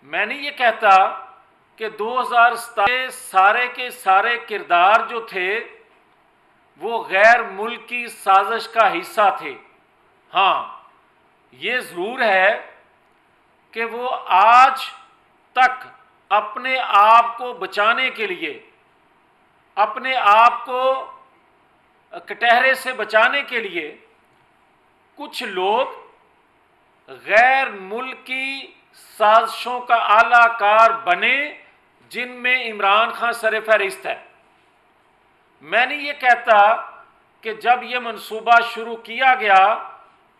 मैं नहीं ये कहता कि 2027 सारे के सारे किरदार जो थे वो गैर मुल्की साजिश का हिस्सा थे। हाँ, ये ज़रूर है कि वो आज तक अपने आप को बचाने के लिए, अपने आप को कटहरे से बचाने के लिए कुछ लोग गैर मुल्की साजिशों का आलाकार बने, जिनमें इमरान खान सरफहरिस्त है। मैं नहीं ये कहता कि जब ये मंसूबा शुरू किया गया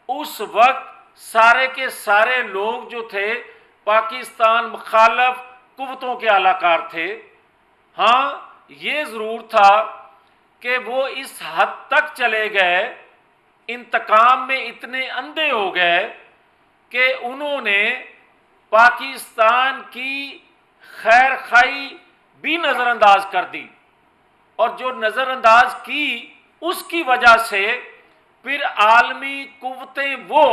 उस वक्त सारे के सारे लोग जो थे पाकिस्तान मुखालफ कुव्वतों के आलाकार थे। हाँ, ये ज़रूर था कि वो इस हद तक चले गए, इंतकाम में इतने अंधे हो गए कि उन्होंने पाकिस्तान की खैर खाई भी नज़रअंदाज कर दी, और जो नज़रअंदाज की उसकी वजह से फिर आलमी कुव्वतें वो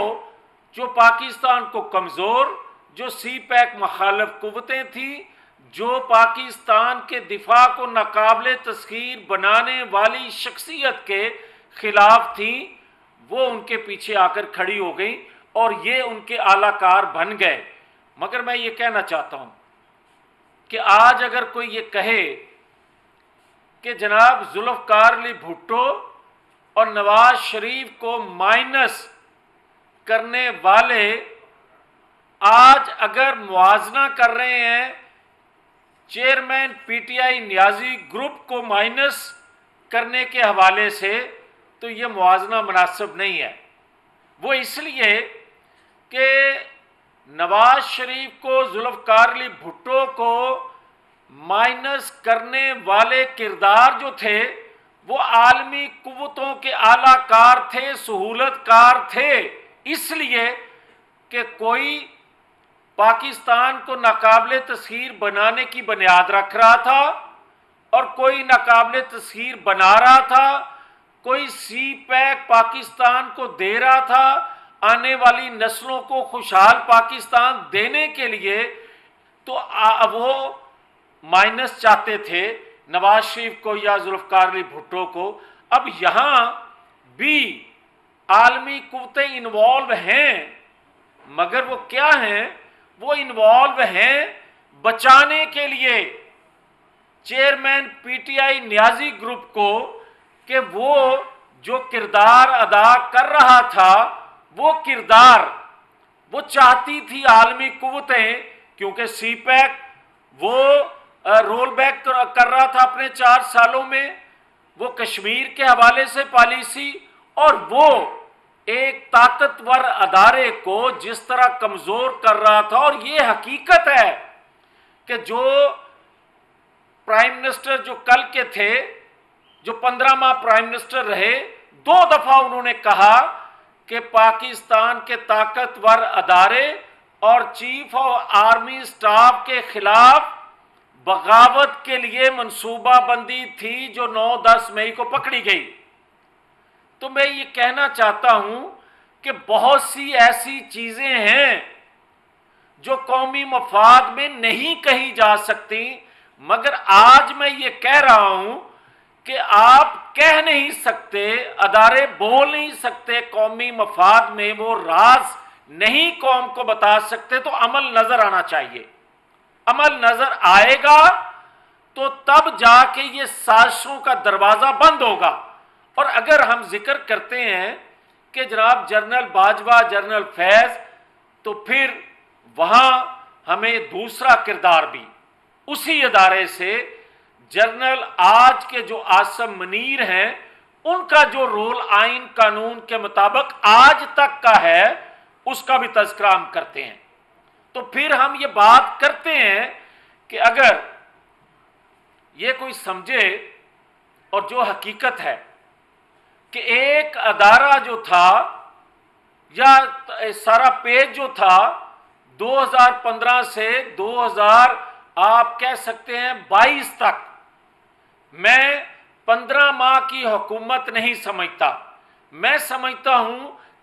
जो पाकिस्तान को कमज़ोर, जो सी पैक मुखालिफ कुव्वतें थी, जो पाकिस्तान के दिफा को नाकाबिले तस्खीर बनाने वाली शख्सियत के खिलाफ थी, वो उनके पीछे आकर खड़ी हो गई और ये उनके आलाकार बन गए। मगर मैं ये कहना चाहता हूँ कि आज अगर कोई ये कहे कि जनाब जुल्फ़िकार अली भुट्टो और नवाज शरीफ को माइनस करने वाले आज अगर मुआवजा कर रहे हैं चेयरमैन पीटीआई नियाजी ग्रुप को माइनस करने के हवाले से, तो ये मुआवजा मुनासिब नहीं है। वो इसलिए कि नवाज शरीफ को, जुल्फ़िकार अली भुट्टो को माइनस करने वाले किरदार जो थे वो आलमी कुव्वतों के आलाकार थे, सहूलतकार थे, इसलिए कि कोई पाकिस्तान को नाकाबिले तस्खीर बनाने की बुनियाद रख रहा था और कोई नाकाबिले तस्खीर बना रहा था, कोई सी पैक पाकिस्तान को दे रहा था आने वाली नस्लों को खुशहाल पाकिस्तान देने के लिए, तो वो माइनस चाहते थे नवाज शरीफ को या जुल्फ़िकार अली भुट्टो को। अब यहाँ भी आलमी कुव्वतें इन्वॉल्व हैं, मगर वो क्या हैं? वो इन्वॉल्व हैं बचाने के लिए चेयरमैन पीटीआई नियाजी ग्रुप को, कि वो जो किरदार अदा कर रहा था वो किरदार वो चाहती थी आलमी कुव्वतें, क्योंकि सी पैक वो रोल बैक कर रहा था अपने 4 सालों में, वो कश्मीर के हवाले से पॉलिसी, और वो एक ताकतवर अदारे को जिस तरह कमज़ोर कर रहा था। और ये हकीकत है कि जो प्राइम मिनिस्टर जो कल के थे, जो 15 माह प्राइम मिनिस्टर रहे, 2 दफ़ा उन्होंने कहा कि पाकिस्तान के ताकतवर अदारे और चीफ ऑफ आर्मी स्टाफ के खिलाफ बगावत के लिए मनसूबाबंदी थी जो 9-10 मई को पकड़ी गई। तो मैं ये कहना चाहता हूं कि बहुत सी ऐसी चीजें हैं जो कौमी मफाद में नहीं कही जा सकती, मगर आज मैं ये कह रहा हूं कि आप कह नहीं सकते, अदारे बोल नहीं सकते कौमी मफाद में, वो राज नहीं कौम को बता सकते, तो अमल नजर आना चाहिए। अमल नजर आएगा तो तब जाके ये साजिशों का दरवाजा बंद होगा। और अगर हम जिक्र करते हैं कि जनाब जनरल बाजवा, जनरल फैज, तो फिर वहां हमें दूसरा किरदार भी उसी अदारे से जनरल आज के जो आसम मनीर हैं, उनका जो रोल आइन कानून के मुताबिक आज तक का है, उसका भी तज़किरा हम करते हैं। तो फिर हम ये बात करते हैं कि अगर ये कोई समझे, और जो हकीकत है कि एक अदारा जो था या सारा पेज जो था 2015 से 2000 आप कह सकते हैं 22 तक, मैं 15 माह की हुकूमत नहीं समझता, मैं समझता हूं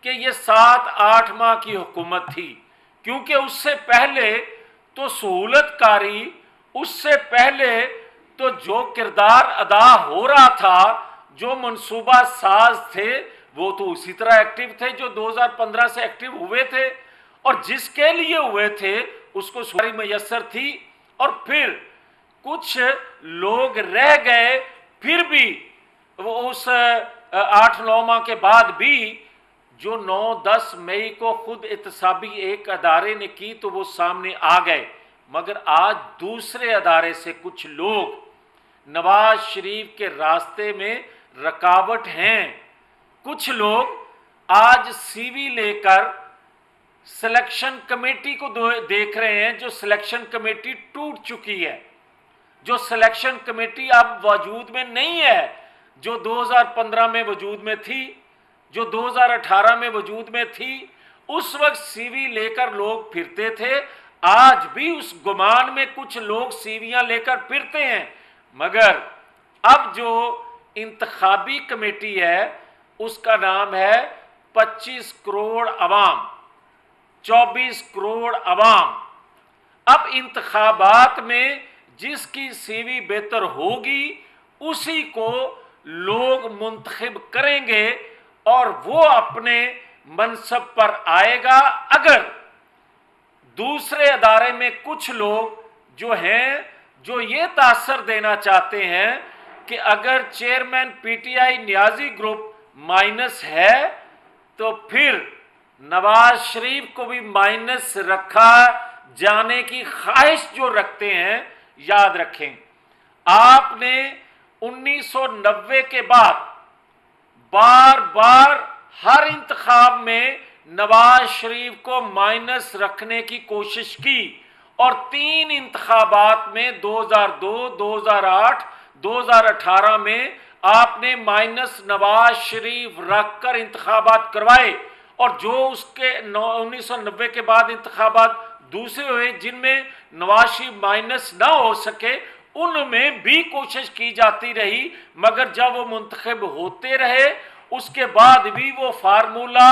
कि ये 7-8 माह की हुकूमत थी, क्योंकि उससे पहले तो सहूलतकारी उससे पहले तो जो किरदार अदा हो रहा था, जो मंसूबा साज थे, वो तो उसी तरह एक्टिव थे जो 2015 से एक्टिव हुए थे, और जिसके लिए हुए थे उसको सुधारी मैसर थी। और फिर कुछ लोग रह गए, फिर भी वो उस 8-9 माह के बाद भी जो 9-10 मई को खुद एहतसाबी एक अदारे ने की तो वो सामने आ गए। मगर आज दूसरे अदारे से कुछ लोग नवाज शरीफ के रास्ते में रुकावट हैं। कुछ लोग आज सीवी लेकर सिलेक्शन कमेटी को देख रहे हैं, जो सिलेक्शन कमेटी टूट चुकी है, जो सिलेक्शन कमेटी अब वजूद में नहीं है, जो 2015 में वजूद में थी, जो 2018 में वजूद में थी। उस वक्त सीवी लेकर लोग फिरते थे, आज भी उस गुमान में कुछ लोग सीवियां लेकर फिरते हैं। मगर अब जो इंतखाबी कमेटी है उसका नाम है 25 करोड़ अवाम, 24 करोड़ अवाम। अब इंतखाबात में जिसकी सीवी बेहतर होगी उसी को लोग मुंतखब करेंगे और वो अपने मनसब पर आएगा। अगर दूसरे अदारे में कुछ लोग जो हैं जो ये तासर देना चाहते हैं कि अगर chairman PTI Niazi group minus है तो फिर नवाज शरीफ को भी माइनस रखा जाने की ख्वाहिश जो रखते हैं, याद रखें आपने 1990 के बाद बार बार हर इंतखाब में नवाज शरीफ को माइनस रखने की कोशिश की और 3 इंतखाबात में 2002, 2008, 2018 में आपने माइनस नवाज शरीफ रखकर इंतखाबात करवाए। और जो उसके 1990 के बाद इंतखाबात दूसरे हुए जिनमें नवाज शरीफ माइनस ना हो सके, उनमें भी कोशिश की जाती रही, मगर जब वो मुंतखब होते रहे उसके बाद भी वो फार्मूला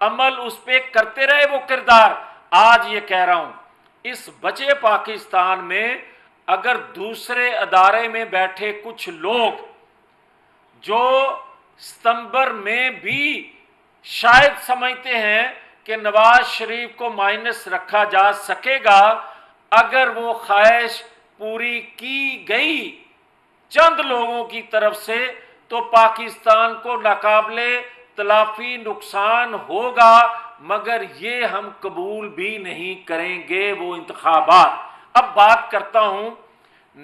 अमल उस पर करते रहे, वो किरदार। आज ये कह रहा हूं, इस बचे पाकिस्तान में अगर दूसरे अदारे में बैठे कुछ लोग जो सितंबर में भी शायद समझते हैं कि नवाज शरीफ को माइनस रखा जा सकेगा, अगर वो ख्वाहिश पूरी की गई चंद लोगों की तरफ से, तो पाकिस्तान को नाकाबिले तलाफी नुकसान होगा। मगर ये हम कबूल भी नहीं करेंगे वो इंतखाबात। अब बात करता हूं,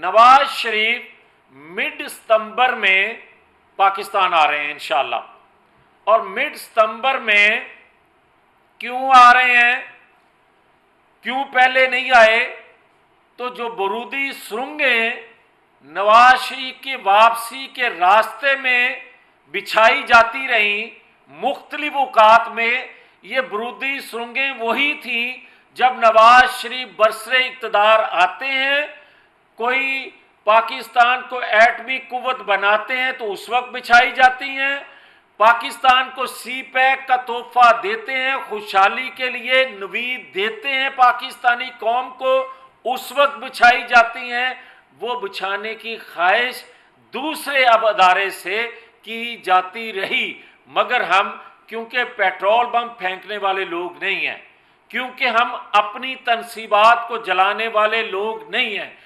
नवाज शरीफ मिड सितंबर में पाकिस्तान आ रहे हैं इंशाअल्लाह, और मिड सितंबर में क्यों आ रहे हैं, क्यों पहले नहीं आए? तो जो बरूदी सुरंगें नवाज शरीफ की वापसी के रास्ते में बिछाई जाती रहीं मुख्तलिफ औकात में, ये बरूदी सुरंगें वही थी जब नवाज शरीफ बरसरे इक़्तिदार आते हैं, कोई पाकिस्तान को एटमी कुव्वत बनाते हैं तो उस वक्त बिछाई जाती हैं, पाकिस्तान को सी पैक का तोहफा देते हैं, खुशहाली के लिए नवीद देते हैं पाकिस्तानी कौम को, उस वक्त बिछाई जाती हैं। वो बिछाने की ख्वाहिश दूसरे अब अदारे से की जाती रही, मगर हम क्योंकि पेट्रोल बम फेंकने वाले लोग नहीं हैं, क्योंकि हम अपनी तनसीबात को जलाने वाले लोग नहीं हैं,